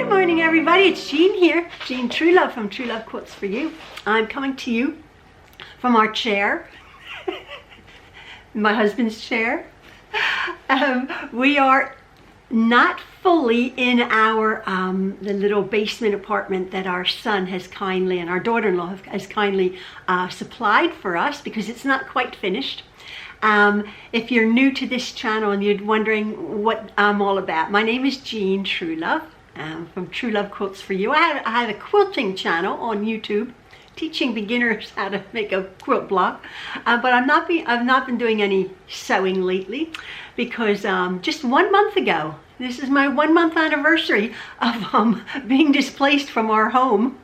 Good morning, everybody. It's Jean here, Jean Truelove from Truelove Quilts for You. I'm coming to you from our chair, my husband's chair. We are not fully in our the little basement apartment that our son has kindly and our daughter-in-law has kindly supplied for us because it's not quite finished. If you're new to this channel and you're wondering what I'm all about, my name is Jean Truelove from Truelove Quilts for You. I have a quilting channel on YouTube teaching beginners how to make a quilt block, but I've not been doing any sewing lately because just 1 month ago, this is my 1 month anniversary of being displaced from our home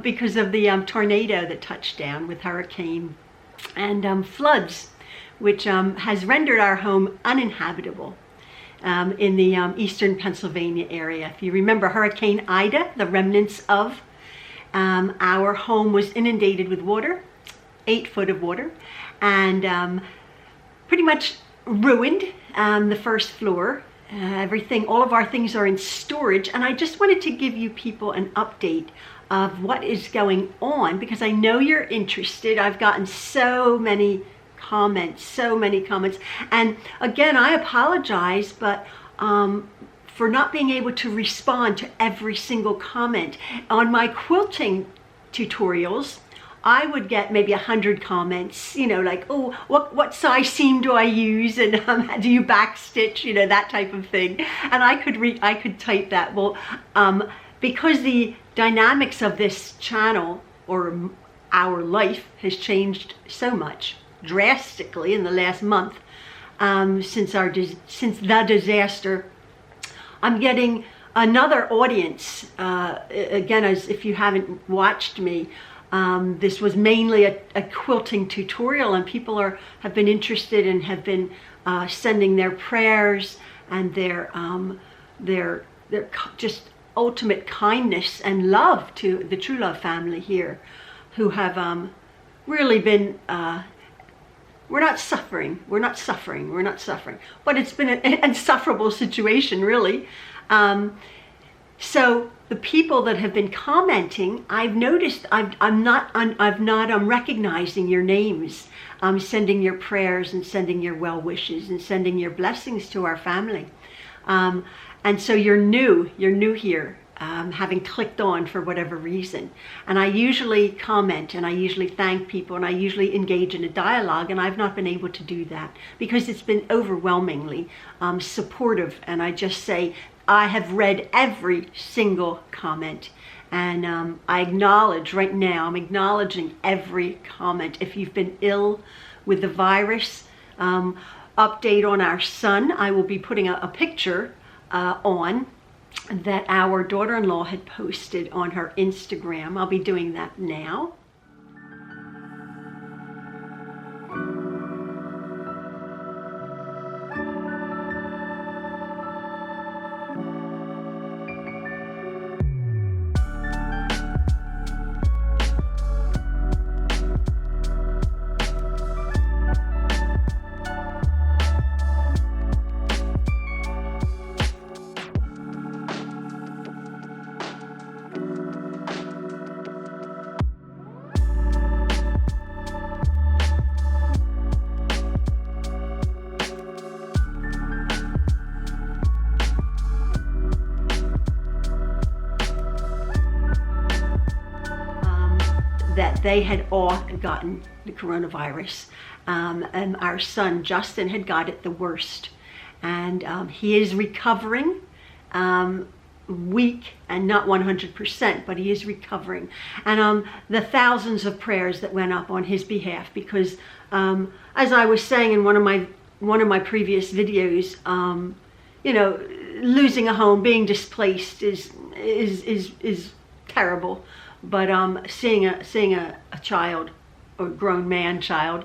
because of the tornado that touched down with hurricane and floods, which has rendered our home uninhabitable in the eastern Pennsylvania area. If you remember Hurricane Ida, the remnants of our home was inundated with water, 8 foot of water, and pretty much ruined the first floor. Everything, all of our things are in storage, and I just wanted to give you people an update of what is going on because I know you're interested. I've gotten so many comments, and again, I apologize, but for not being able to respond to every single comment. On my quilting tutorials, I would get maybe 100 comments, you know, like, oh, what size seam do I use, and do you backstitch, you know, that type of thing. And I could type that. Well, because the dynamics of this channel or our life has changed so much, drastically in the last month, since the disaster, I'm getting another audience. Again, as if you haven't watched me, this was mainly a quilting tutorial, and people have been interested and have been sending their prayers and their just ultimate kindness and love to the Truelove family here, who have really been. We're not suffering, but it's been an insufferable situation, really. So the people that have been commenting, I've noticed I'm not recognizing your names, sending your prayers and sending your well wishes and sending your blessings to our family. And so you're new here. Having clicked on for whatever reason, and I usually comment and I usually thank people and I usually engage in a dialogue, and I've not been able to do that because it's been overwhelmingly supportive, and I just say I have read every single comment, and I acknowledge right now, I'm acknowledging every comment. If you've been ill with the virus, update on our son, I will be putting a picture on that our daughter-in-law had posted on her Instagram. I'll be doing that now. That they had all gotten the coronavirus, and our son Justin had got it the worst, and he is recovering, weak and not 100%, but he is recovering, and the thousands of prayers that went up on his behalf, because as I was saying in one of my previous videos, you know, losing a home, being displaced is terrible. But seeing a child, or grown man child,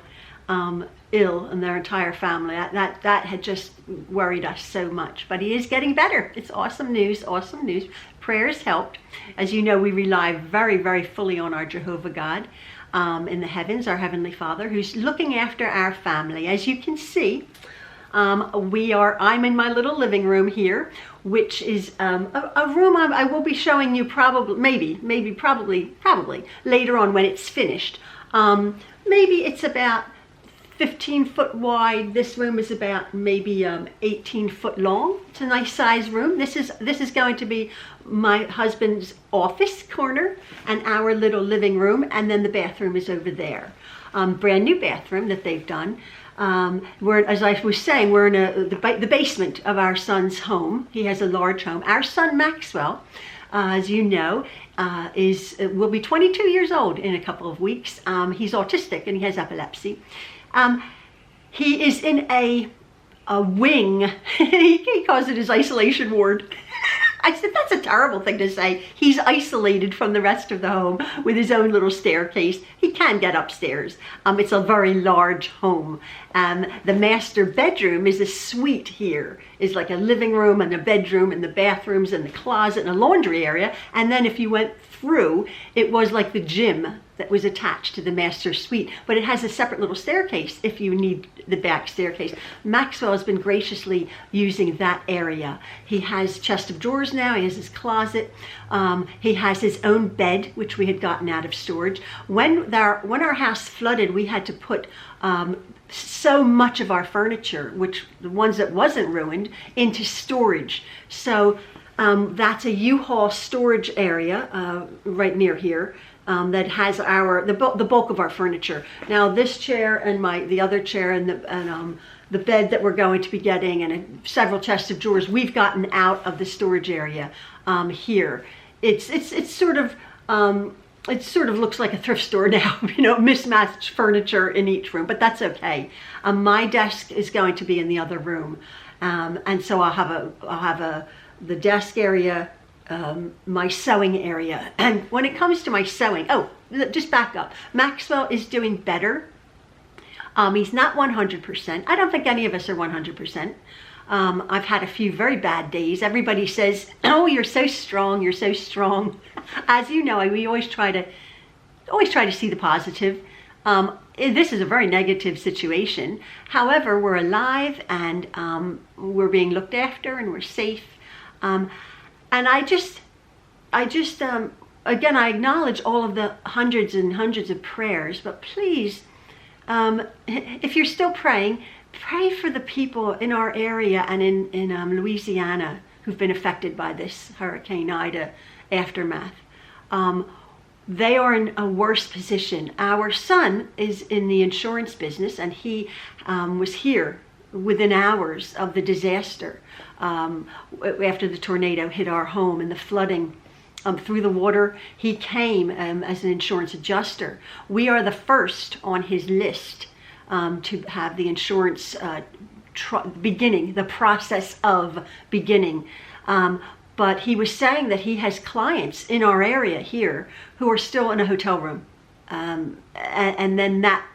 ill, and their entire family, that had just worried us so much. But he is getting better. It's awesome news, awesome news. Prayers helped. As you know, we rely very, very fully on our Jehovah God in the heavens, our Heavenly Father, who's looking after our family. As you can see, I'm in my little living room here, which is a room I will be showing you probably later on when it's finished. Maybe it's about 15 foot wide. This room is about maybe 18 foot long. It's a nice size room. This is going to be my husband's office corner and our little living room, and then the bathroom is over there. Brand new bathroom that they've done. As I was saying, we're in the basement of our son's home. He has a large home. Our son Maxwell, as you know, will be 22 years old in a couple of weeks. He's autistic and he has epilepsy. He is in a wing. He calls it his isolation ward. I said, that's a terrible thing to say. He's isolated from the rest of the home with his own little staircase. He can get upstairs. It's a very large home. The master bedroom is a suite here. It's like a living room and a bedroom and the bathrooms and the closet and a laundry area. And then if you went through, it was like the gym that was attached to the master suite, but it has a separate little staircase if you need the back staircase. Maxwell has been graciously using that area. He has chest of drawers now. He has his closet. He has his own bed, which we had gotten out of storage. When our house flooded, we had to put so much of our furniture, which the ones that wasn't ruined, into storage. So that's a U-Haul storage area right near here. That has the bulk of our furniture. Now this chair and the other chair and the bed that we're going to be getting and several chests of drawers we've gotten out of the storage area here. It sort of looks like a thrift store now, mismatched furniture in each room, but that's okay. My desk is going to be in the other room, and so I'll have the desk area. My sewing area. And when it comes to my sewing, just back up. Maxwell is doing better. He's not 100%. I don't think any of us are 100%. I've had a few very bad days. Everybody says, oh, you're so strong, you're so strong. As you know, we always try to see the positive. This is a very negative situation. However, we're alive and we're being looked after and we're safe. And I just, again, I acknowledge all of the hundreds and hundreds of prayers, but please, if you're still praying, pray for the people in our area and in Louisiana who've been affected by this Hurricane Ida aftermath. They are in a worse position. Our son is in the insurance business, and he was here within hours of the disaster after the tornado hit our home and the flooding through the water. He came as an insurance adjuster. We are the first on his list to have the insurance beginning, the process of beginning. But he was saying that he has clients in our area here who are still in a hotel room. And then that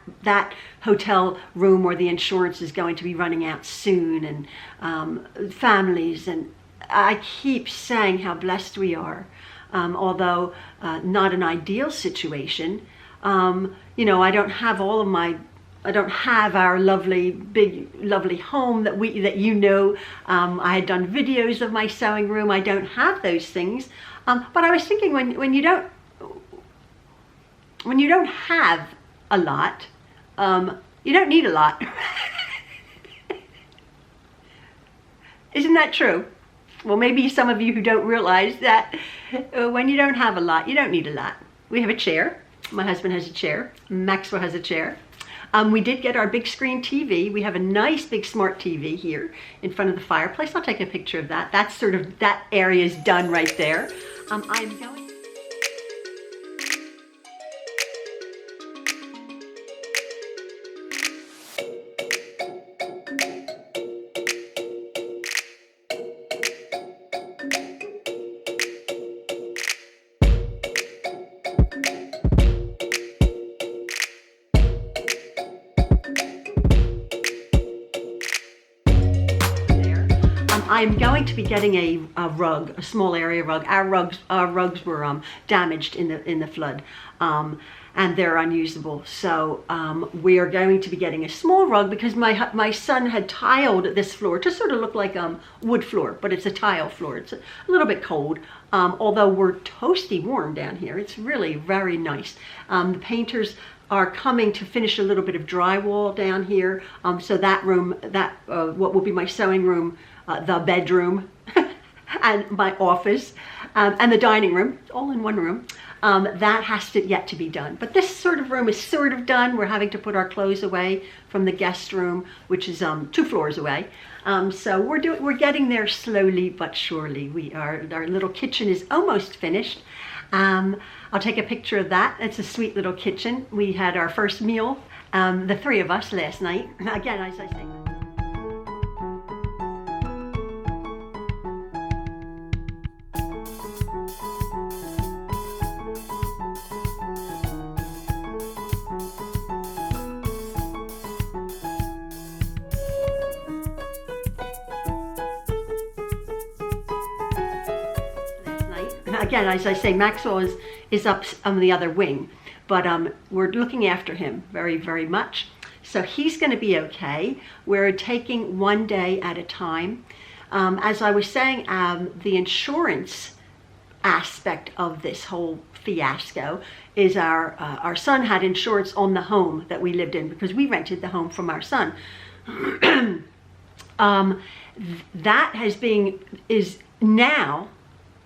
hotel room or the insurance is going to be running out soon, and families. And I keep saying how blessed we are, although not an ideal situation. I don't have I don't have our big lovely home that I had done videos of my sewing room. I don't have those things. But I was thinking when you don't have a lot, you don't need a lot. Isn't that true? Well, maybe some of you who don't realize that when you don't have a lot, you don't need a lot. We have a chair. My husband has a chair. Maxwell has a chair. We did get our big screen TV. We have a nice big smart TV here in front of the fireplace. I'll take a picture of that. That area is done right there. I'm going. I'm going to be getting a rug, a small area rug. Our rugs were damaged in the flood, and they're unusable. So we are going to be getting a small rug because my son had tiled this floor to sort of look like wood floor, but it's a tile floor. It's a little bit cold, although we're toasty warm down here. It's really very nice. The painters are coming to finish a little bit of drywall down here. So that room, what will be my sewing room, the bedroom, and my office, and the dining room, all in one room. That has yet to be done. But this sort of room is sort of done. We're having to put our clothes away from the guest room, which is 2 floors away. So we're getting there slowly but surely. Our little kitchen is almost finished. I'll take a picture of that. It's a sweet little kitchen. We had our first meal, the 3 of us, last night. Again, as I say. Again, as I say, Maxwell is up on the other wing, but we're looking after him very, very much. So he's going to be okay. We're taking one day at a time. As I was saying, the insurance aspect of this whole fiasco is our son had insurance on the home that we lived in because we rented the home from our son. That is now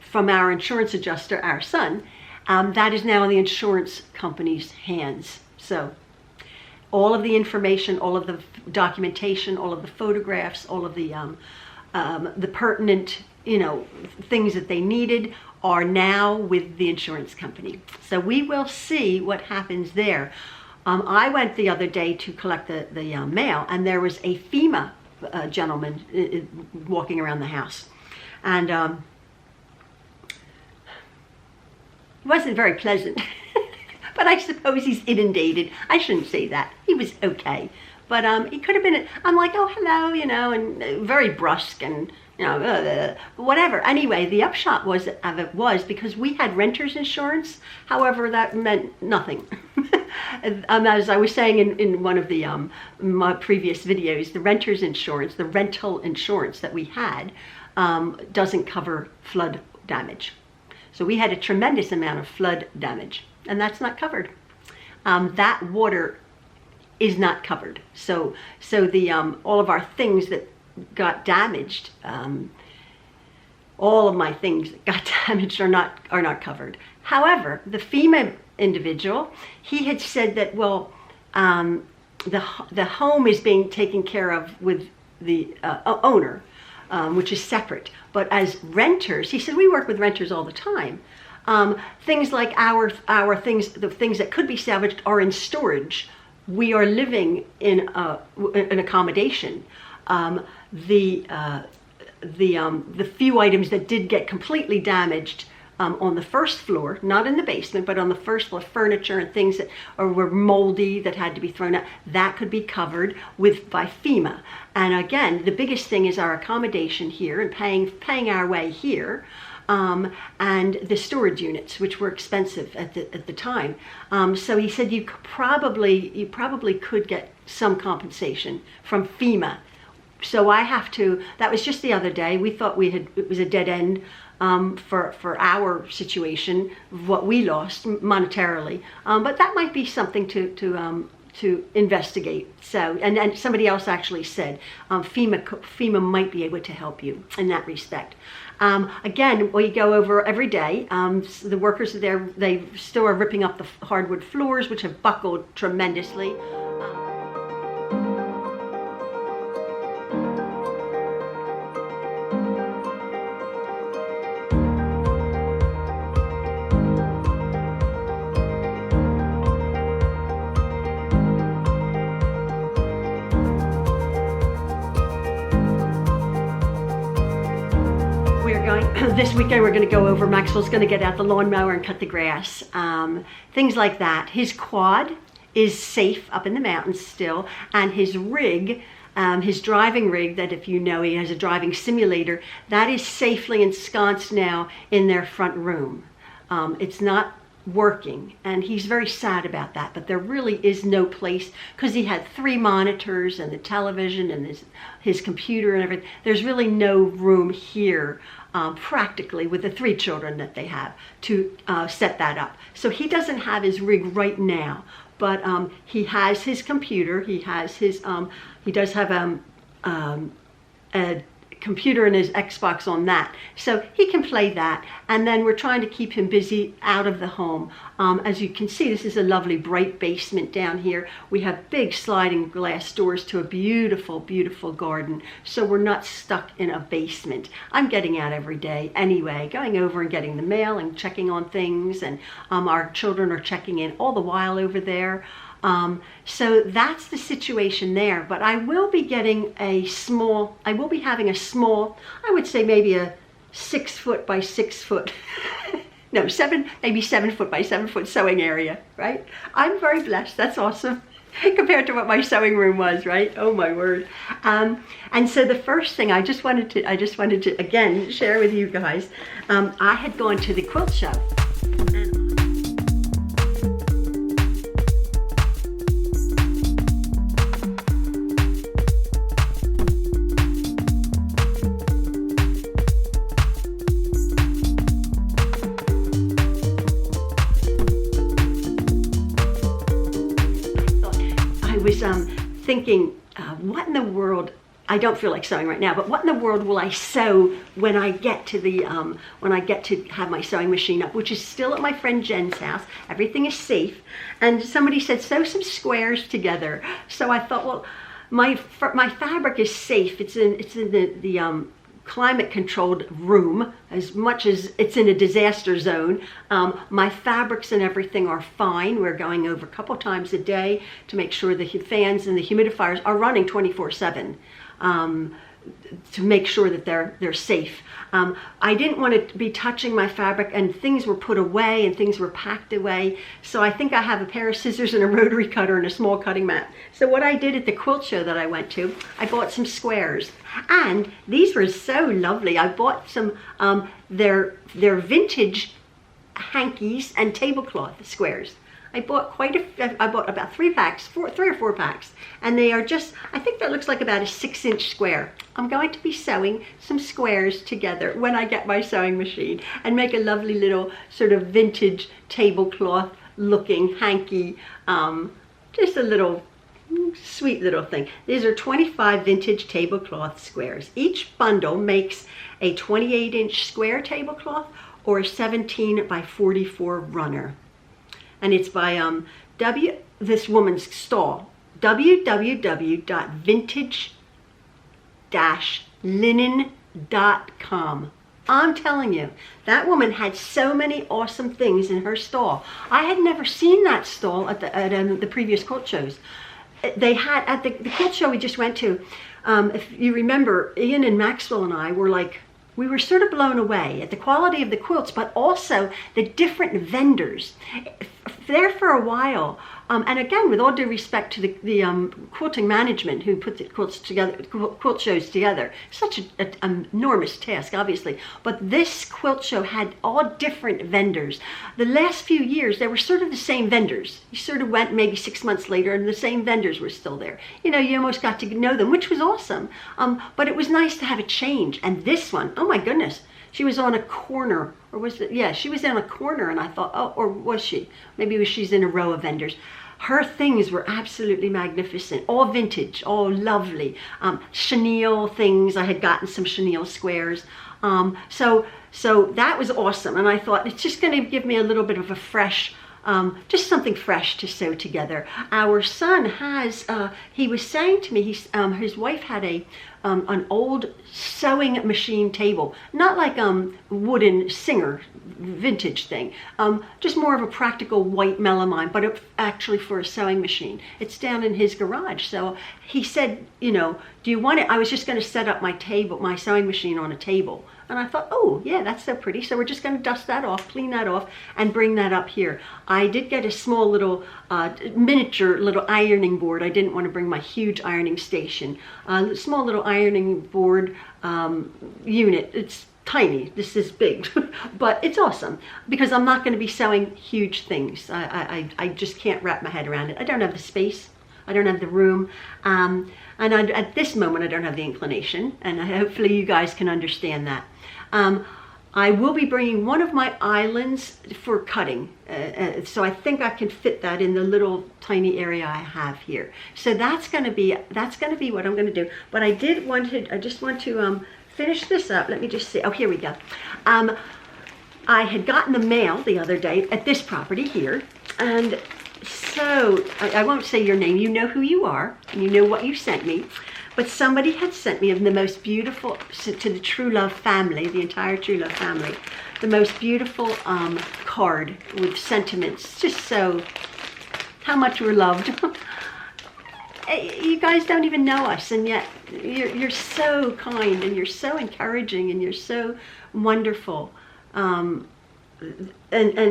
from our insurance adjuster, our son, that is now in the insurance company's hands. So all of the information, all of the documentation, all of the photographs, all of the pertinent, things that they needed are now with the insurance company. So we will see what happens there. I went the other day to collect the mail, and there was a FEMA gentleman walking around the house. And it wasn't very pleasant, but I suppose he's inundated. I shouldn't say that. He was okay, but he could have been. I'm like, oh, hello, and very brusque and whatever. Anyway, the upshot of it was because we had renter's insurance. However, that meant nothing. As I was saying in one of the my previous videos, the renter's insurance, the rental insurance that we had, doesn't cover flood damage. So we had a tremendous amount of flood damage, and that's not covered. That water is not covered. So the all of our things that got damaged, all of my things that got damaged are not covered. However, the FEMA individual, he had said that the home is being taken care of with the owner. Which is separate. But as renters, he said, we work with renters all the time. Things like our things, the things that could be salvaged are in storage. We are living in an accommodation. The few items that did get completely damaged on the first floor, not in the basement, but on the first floor, furniture and things that were moldy that had to be thrown out, that could be covered by FEMA. And again, the biggest thing is our accommodation here and paying our way here, and the storage units, which were expensive at the time. So he said you probably could get some compensation from FEMA. So I have to. That was just the other day. We thought it was a dead end. For our situation, what we lost monetarily, but that might be something to investigate. So, and somebody else actually said FEMA might be able to help you in that respect. Again, we go over every day. The workers are there; they still are ripping up the hardwood floors, which have buckled tremendously. This weekend we're going to go over, Maxwell's going to get out the lawnmower and cut the grass, things like that. His quad is safe up in the mountains still, and his rig his driving rig, that if you know he has a driving simulator, that is safely ensconced now in their front room. It's not working, and he's very sad about that, but there really is no place, because he had 3 monitors and the television and his computer and everything. There's really no room here, practically, with the 3 children that they have, to set that up. So he doesn't have his rig right now, but he has his computer. He has his he does have a computer and his Xbox on that, so he can play that. And then we're trying to keep him busy out of the home. As you can see, this is a lovely bright basement down here. We have big sliding glass doors to a beautiful, beautiful garden, so we're not stuck in a basement. I'm getting out every day anyway, going over and getting the mail and checking on things, and our children are checking in all the while over there. So that's the situation there. But I will be getting having a small, I would say maybe a 6 foot by 6 foot, no, maybe 7 foot by 7 foot sewing area, right? I'm very blessed. That's awesome. Compared to what my sewing room was, right? Oh my word. And so the first thing I just wanted to again share with you guys, I had gone to the quilt show. Thinking, what in the world, I don't feel like sewing right now, but what in the world will I sew when I get to the when I get to have my sewing machine up, which is still at my friend Jen's house. Everything is safe. And somebody said, sew some squares together. So I thought, well, my fabric is safe. It's in the climate controlled room, as much as it's in a disaster zone. My fabrics and everything are fine. We're going over a couple times a day to make sure the fans and the humidifiers are running 24/7 to make sure that they're safe. I didn't want to be touching my fabric, and things were put away and things were packed away. So I think I have a pair of scissors and a rotary cutter and a small cutting mat. So what I did at the quilt show that I went to, I bought some squares, and these were so lovely. I bought some their vintage hankies and tablecloth squares. I bought I bought about 3 or 4 packs, and they are just, I think that looks like about a 6-inch square. I'm going to be sewing some squares together when I get my sewing machine and make a lovely little sort of vintage tablecloth looking hanky, just a little sweet little thing. These are 25 vintage tablecloth squares. Each bundle makes a 28-inch square tablecloth or a 17 by 44 runner. And it's by this woman's stall, www.vintage-linen.com. I'm telling you, that woman had so many awesome things in her stall. I had never seen that stall at the previous quilt shows. They had, at the quilt show we just went to, if you remember, Ian and Maxwell and I were like, we were sort of blown away at the quality of the quilts, but also the different vendors. There for a while, and again, with all due respect to the quilting management who put the quilts together, quilt shows together, such an enormous task, obviously. But this quilt show had all different vendors. The last few years, they were sort of the same vendors. You sort of went maybe 6 months later, and the same vendors were still there. You know, you almost got to know them, which was awesome. But it was nice to have a change. And this one, oh my goodness. She was on a corner, or was it? Yeah, she was in a corner, and I thought, oh, or was she? Maybe she's in a row of vendors. Her things were absolutely magnificent, all vintage, all lovely. Chenille things, I had gotten some chenille squares. So that was awesome, and I thought it's just going to give me a little bit of a fresh, just something fresh to sew together. Our son has, he was saying to me, his wife had a an old sewing machine table, not like wooden Singer vintage thing, just more of a practical white melamine, but actually for a sewing machine. It's down in his garage. So he said, you know, do you want it? I was just going to set up my table, my sewing machine on a table. And I thought, oh yeah, that's so pretty. So we're just going to dust that off, clean that off, and bring that up here. I did get a small little miniature little ironing board. I didn't want to bring my huge ironing station. Small little ironing board unit. It's tiny. This is big, but it's awesome because I'm not going to be sewing huge things. I just can't wrap my head around it. I don't have the space. I don't have the room. And at this moment, I don't have the inclination, and hopefully you guys can understand that. I will be bringing one of my islands for cutting, so I think I can fit that in the little tiny area I have here. So that's going to be what I'm going to do. But I just want to finish this up. Let me just see. Oh, here we go. I had gotten the mail the other day at this property here, and so I won't say your name. You know who you are, and you know what you sent me. But somebody had sent me the most beautiful, to the Truelove family, the entire Truelove family, the most beautiful card with sentiments. Just so, how much we're loved. You guys don't even know us, and yet you're so kind, and you're so encouraging, and you're so wonderful. And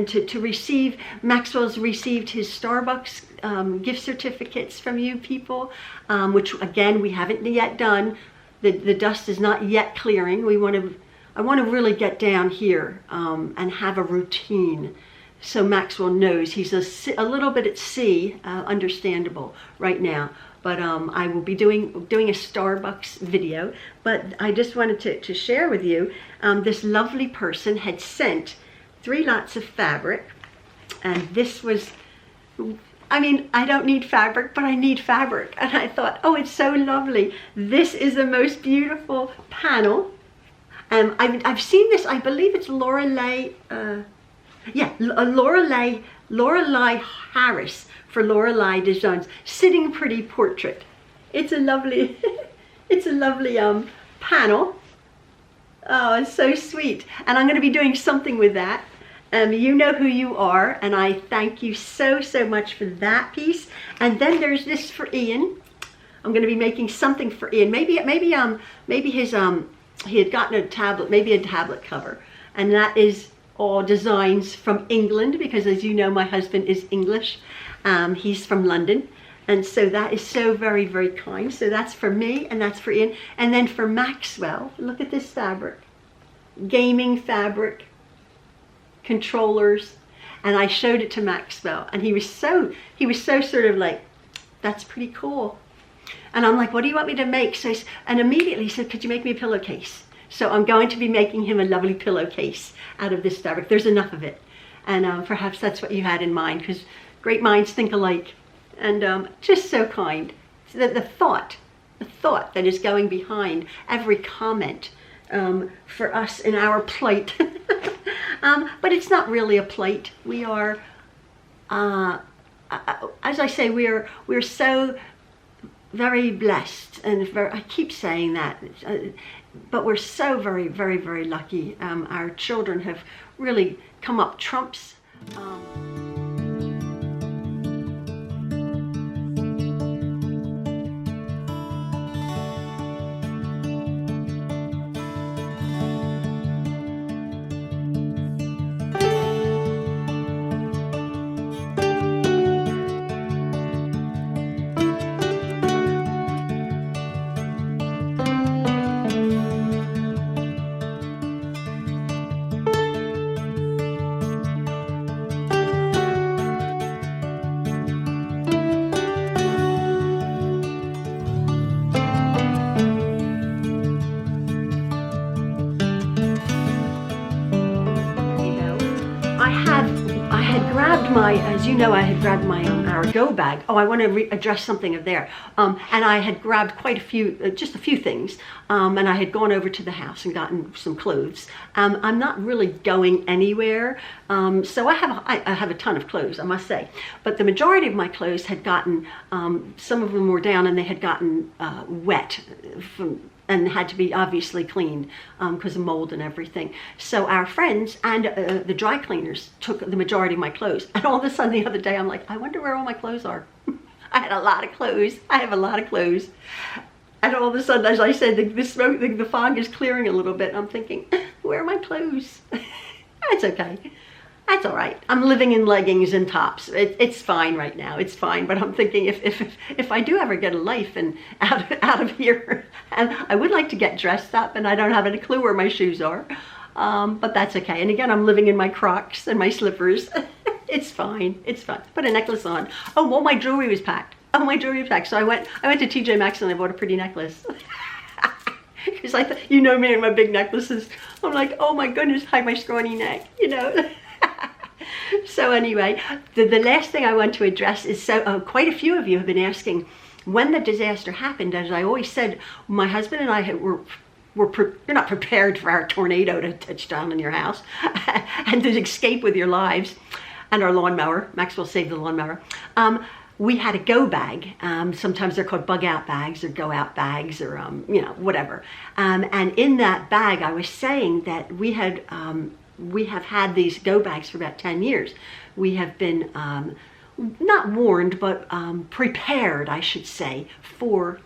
to receive, Maxwell's received his Starbucks gift certificates from you people, which again we haven't yet done. The dust is not yet clearing. I want to really get down here and have a routine, so Maxwell knows he's a little bit at sea. Understandable right now, but I will be doing a Starbucks video. But I just wanted to share with you, this lovely person had sent 3 lots of fabric, and this was, I mean, I don't need fabric, but I need fabric, and I thought, oh, it's so lovely. This is the most beautiful panel. I've seen this, I believe it's Lorelei Harris for Lorelei Designs, Sitting Pretty Portrait. It's a lovely, it's a lovely panel. Oh, it's so sweet. And I'm going to be doing something with that. You know who you are, and I thank you so much for that piece. And then there's this for Ian. I'm going to be making something for Ian. Maybe his he had gotten a tablet, maybe a tablet cover, and that is all designs from England, because as you know, my husband is English. He's from London. And so that is so very kind. So that's for me, and that's for Ian. And then for Maxwell, look at this fabric. Gaming fabric, controllers. And I showed it to Maxwell, and he was so sort of like, that's pretty cool. And I'm like, what do you want me to make? And immediately he said, could you make me a pillowcase? So I'm going to be making him a lovely pillowcase out of this fabric. There's enough of it. And perhaps that's what you had in mind, because great minds think alike. And just so kind. So the thought that is going behind every comment for us in our plight. But it's not really a plight. We are, as I say, we're so very blessed, and I keep saying that, but we're so very lucky. Our children have really come up trumps. As you know, I had grabbed my our go bag. Oh, I want to address something of there. And I had grabbed quite a few, just a few things. And I had gone over to the house and gotten some clothes. I'm not really going anywhere. So I have a ton of clothes, I must say, but the majority of my clothes had gotten, some of them were down and they had gotten wet and had to be obviously cleaned because of mold and everything. So our friends and the dry cleaners took the majority of my clothes. And all of a sudden the other day, I'm like, I wonder where all my clothes are. I had a lot of clothes. I have a lot of clothes. And all of a sudden, as I said, the fog is clearing a little bit. I'm thinking, where are my clothes? That's okay. That's all right. I'm living in leggings and tops. It's fine right now. It's fine. But I'm thinking if I do ever get a life and out of here, and I would like to get dressed up, and I don't have any clue where my shoes are. But that's okay. And again, I'm living in my Crocs and my slippers. It's fine. It's fine. Put a necklace on. Oh, all my jewelry was packed. Oh, my jewelry was packed. So I went to TJ Maxx and I bought a pretty necklace. Because I thought, you know me and my big necklaces. I'm like, oh my goodness, hide my scrawny neck, you know. So anyway, the last thing I want to address is, quite a few of you have been asking when the disaster happened. As I always said, my husband and I you're not prepared for our tornado to touch down in your house and to escape with your lives, and our lawnmower. Maxwell saved the lawnmower. We had a go bag. Sometimes they're called bug out bags or go out bags or, you know, whatever. And in that bag, I was saying that we have had these go bags for about 10 years. We have been not warned, but prepared, I should say, for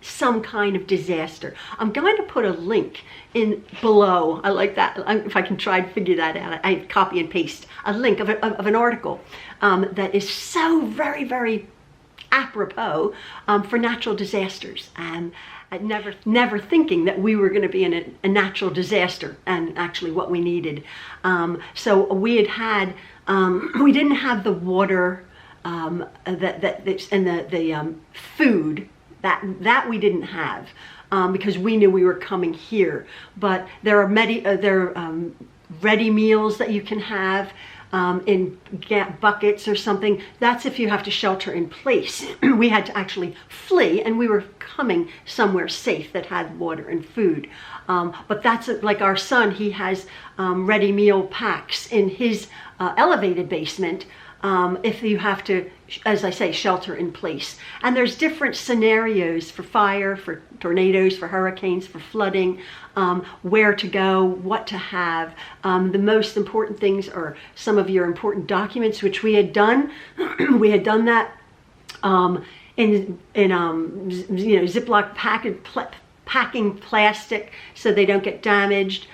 some kind of disaster. I'm going to put a link in below. I like that. If I can try to figure that out, I copy and paste a link of an article that is so very, very apropos for natural disasters. And never thinking that we were going to be in a natural disaster, and actually what we needed. So we we didn't have the water and the food. That we didn't have because we knew we were coming here. But there are ready meals that you can have in buckets or something. That's if you have to shelter in place. We had to actually flee, and we were coming somewhere safe that had water and food. But that's like our son. He has ready meal packs in his elevated basement. If you have to, as I say, shelter in place. And there's different scenarios for fire, for tornadoes, for hurricanes, for flooding, where to go, what to have. The most important things are some of your important documents, which we had done. We had done that in Ziploc packing plastic so they don't get damaged.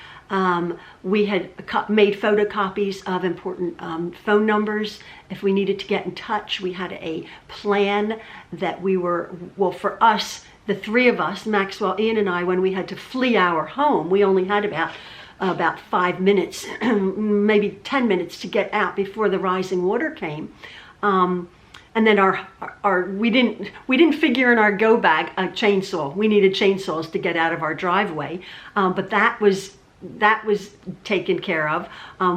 We had made photocopies of important phone numbers. If we needed to get in touch, we had a plan that for us, the three of us, Maxwell, Ian, and I, when we had to flee our home, we only had about 5 minutes, maybe 10 minutes to get out before the rising water came. And then we didn't figure in our go bag a chainsaw. We needed chainsaws to get out of our driveway, but that was taken care of.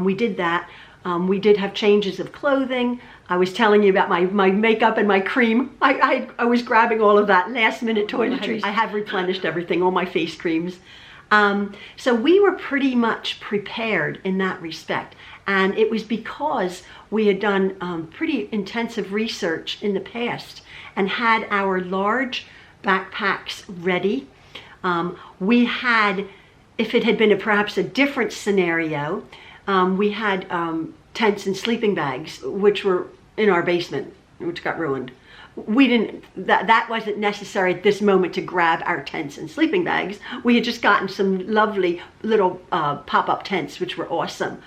We did that. We did have changes of clothing. I was telling you about my makeup and my cream. I was grabbing all of that last minute toiletries. I have replenished everything, all my face creams. So we were pretty much prepared in that respect. And it was because we had done pretty intensive research in the past and had our large backpacks ready. We had, if it had been perhaps a different scenario, we had tents and sleeping bags, which were in our basement, which got ruined. We didn't, that wasn't necessary at this moment to grab our tents and sleeping bags. We had just gotten some lovely little pop-up tents, which were awesome.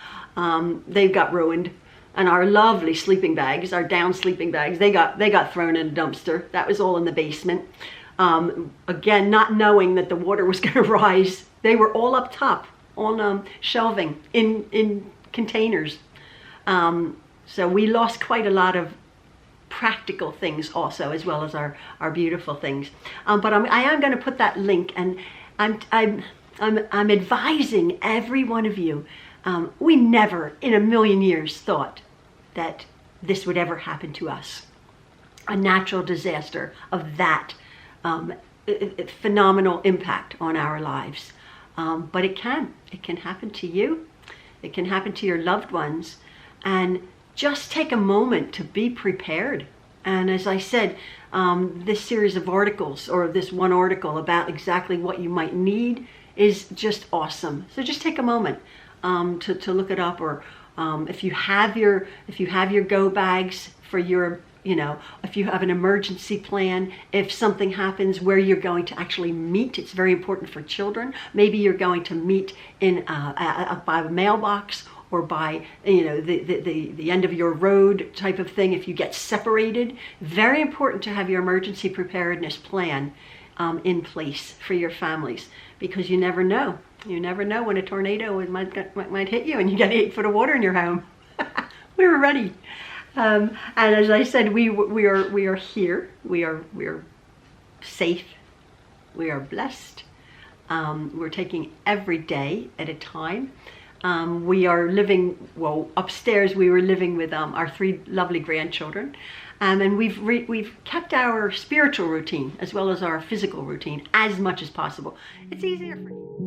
They got ruined. And our lovely sleeping bags, our down sleeping bags, they got thrown in a dumpster. That was all in the basement. Again, not knowing that the water was going to rise. They were all up top on shelving in containers. So we lost quite a lot of practical things also, as well as our beautiful things. But I am going to put that link, and I'm advising every one of you. We never in a million years thought that this would ever happen to us. A natural disaster of that phenomenal impact on our lives. But it can happen to you. It can happen to your loved ones. and just take a moment to be prepared. And as I said, this series of articles, or this one article about exactly what you might need, is just awesome. So just take a moment to look it up, or if you have your go bags for your, if you have an emergency plan, if something happens where you're going to actually meet. It's very important for children. Maybe you're going to meet in by a mailbox, or by the end of your road type of thing. If you get separated, very important to have your emergency preparedness plan in place for your families, because you never know. You never know when a tornado might hit you and you get 8 foot of water in your home. We were ready. And as I said, we are here. We are safe. We are blessed. We're taking every day at a time. We are living, well, upstairs we were living with our 3 lovely grandchildren. And we've kept our spiritual routine as well as our physical routine as much as possible. It's easier for you.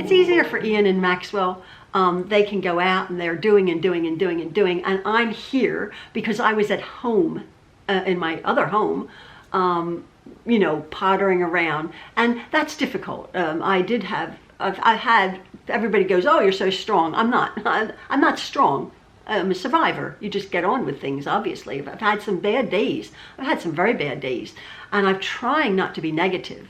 It's easier for Ian and Maxwell. They can go out and they're doing, and I'm here because I was at home, in my other home, pottering around, and that's difficult. I had, everybody goes, oh, you're so strong. I'm not strong. I'm a survivor. You just get on with things, obviously. I've had some bad days. I've had some very bad days, and I'm trying not to be negative,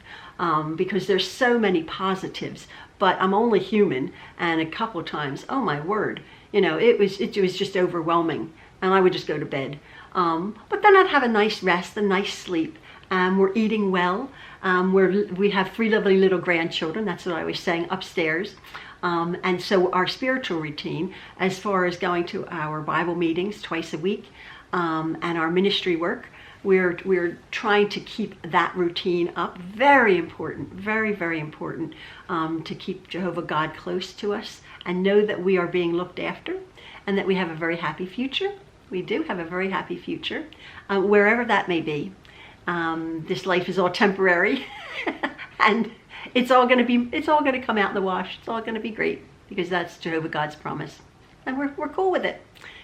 because there's so many positives. But I'm only human, and a couple times, oh my word, it was just overwhelming, and I would just go to bed. But then I'd have a nice rest, a nice sleep. We're eating well. We have 3 lovely little grandchildren. That's what I was saying, upstairs. And so our spiritual routine, as far as going to our Bible meetings twice a week, and our ministry work, we're trying to keep that routine up. Very important, very, very important, to keep Jehovah God close to us and know that we are being looked after and that we have a very happy future. We do have a very happy future, wherever that may be. This life is all temporary, and it's all going to come out in the wash. It's all going to be great, because that's Jehovah God's promise, and we're cool with it.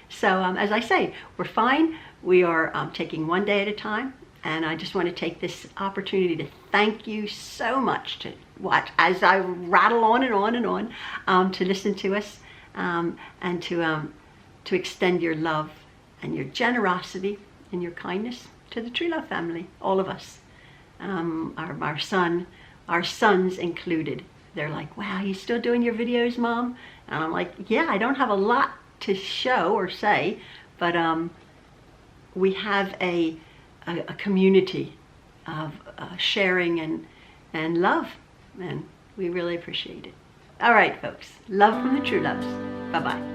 So as I say, we're fine. We are taking one day at a time, and I just want to take this opportunity to thank you so much to watch as I rattle on and on and on, to listen to us, and to extend your love and your generosity and your kindness to the Truelove family, all of us, our sons included. They're like, wow, you still doing your videos, Mom? And I'm like, yeah, I don't have a lot to show or say, but we have a community of sharing and love, and we really appreciate it. All right, folks, love from the Trueloves. Bye-bye.